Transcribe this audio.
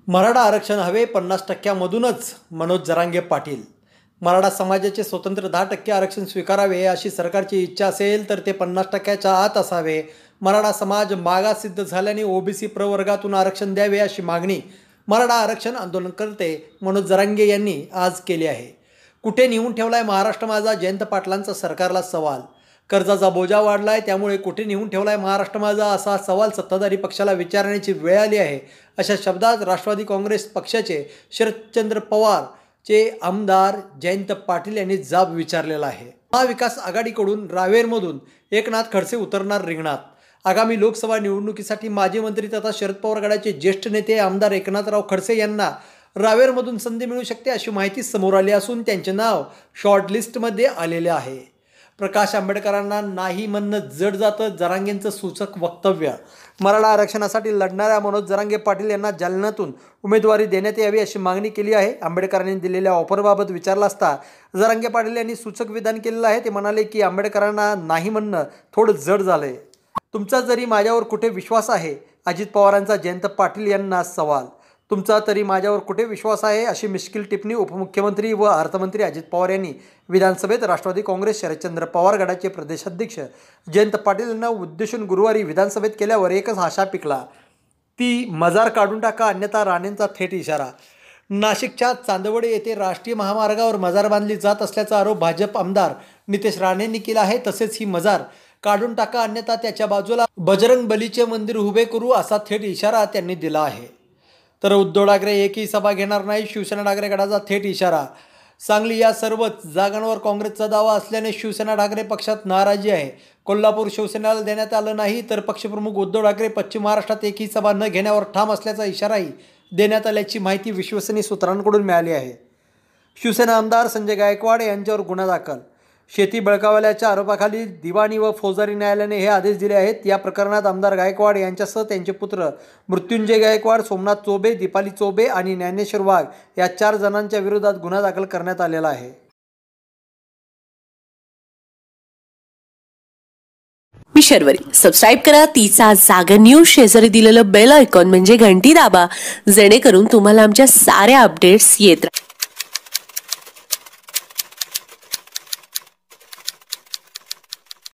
मराठा आरक्षण हवे 50%मधूनच मनोज जरांगे पाटील। मराठा समाजाचे स्वतंत्र 10% आरक्षण स्वीकारावे अशी सरकारची इच्छा असेल तर ते 50%च्या आत असावे। मराठा समाज मागास सिद्ध झाल्याने ओबीसी प्रवर्गातून आरक्षण द्यावे अशी मागणी मराठा आरक्षण आंदोलनकर्ते मनोज जरांगे यांनी आज केली आहे। कुठे नेऊन ठेवलाय महाराष्ट्र माझा, जयंत पाटलांचा सरकारला सवाल। कर्जाचा बोजा वाढलाय त्यामुळे कुठे नेऊन ठेवलाय महाराष्ट्र माझा असा सवाल सत्ताधारी पक्षाला विचारण्याची वेळ आली आहे। अशा शब्दात राष्ट्रवादी काँग्रेस पक्षाचे शरदचंद्र पवार चे आमदार जयंत पाटील यांनी जाब विचारलेला आहे। महाविकास आघाडीकडून रावेरमधून एकनाथ खडसे उतरणार रिंगणात। आगामी लोकसभा निवडणुकीसाठी माजी मंत्री तथा शरद पवार गटाचे ज्येष्ठ नेते आमदार एकनाथराव खडसे यांना रावेरमधून संधी मिळू शकते अशी माहिती समोर आली असून त्यांचे नाव शॉर्टलिस्टमध्ये आलेले आहे। प्रकाश आंबेडकरांना नाही म्हणणं जड जातं, जरांगेंचं सूचक वक्तव्य। मराठा आरक्षणासाठी लढणाऱ्या मनोज जरांगे पाटील यांना जालन्यातून उमेदवारी देण्यात यावी अशी मागणी केली आहे। आंबेडकरांनी दिलेल्या ऑफरबाबत विचारलं असता जरांगे पाटील यांनी सूचक विधान केलेलं आहे। ते म्हणाले की आंबेडकरांना नाही म्हणणं थोडं जड झालंय। तुमचा जरी माझ्यावर कुठे विश्वास आहे, अजित पवारांचा जयंत पाटील यांना सवाल। तुमचा तरी माझ्यावर कुठे विश्वास आहे अशी मिश्किल टिप्पणी उपमुख्यमंत्री व अर्थमंत्री अजित पवार यांनी विधानसभेत राष्ट्रवादी काँग्रेस शरदचंद्र पवार गटाचे प्रदेशाध्यक्ष जयंत पाटील यांना उद्देशून गुरुवारी विधानसभेत केल्यावर एकच आशा पिकला, ती मजार काढून टाका अन्यथा राणेंचा थेट इशारा। नाशिकच्या चांदवड येथे राष्ट्रीय महामार्गावर मजार बांधली जात असल्याचा आरोप भाजप आमदार नितेश राणेंनी केला आहे। तसेच ही मजार काढून टाका अन्यथा त्याच्या बाजूला बजरंग बलीचे मंदिर उभे करू असा थेट इशारा त्यांनी दिला आहे। तर उद्धव ठाकरे एकही सभा घेणार नाही, शिवसेना ठाकरे गटाचा थेट इशारा। सांगली या सर्वच जागांवर काँग्रेसचा दावा असल्याने शिवसेना ठाकरे पक्षात नाराजी आहे। कोल्हापूर शिवसेनेला देण्यात आलं नाही तर पक्षप्रमुख उद्धव ठाकरे पश्चिम महाराष्ट्रात एकही सभा न घेण्यावर ठाम असल्याचा इशाराही देण्यात आल्याची माहिती विश्वसनीय सूत्रांकडून मिळाली आहे। शिवसेना आमदार संजय गायकवाड यांच्यावर गुन्हा दाखल। शेती बळकावल्याच्या आरोपाखाली दिवाणी व फौजदारी न्यायालयाने हे आदेश दिले आहेत। या प्रकरणात आमदार गायकवाड यांच्यासह त्यांचे पुत्र मृत्युंजय गायकवाड, सोमनाथ चोबे, दीपाली चोबे आणि ज्ञानेश्वर वाघ या 4 जणांच्या विरोधात गुन्हा दाखल करण्यात आलेला आहे। मी शर्वरी, सबस्क्राईब करा तिचा जागर न्यूज। शेजारी दिलेलं बेल आयकॉन म्हणजे घंटी दाबा, जेणेकरून तुम्हाला आमच्या साऱ्या अपडेट्स येत राहतील।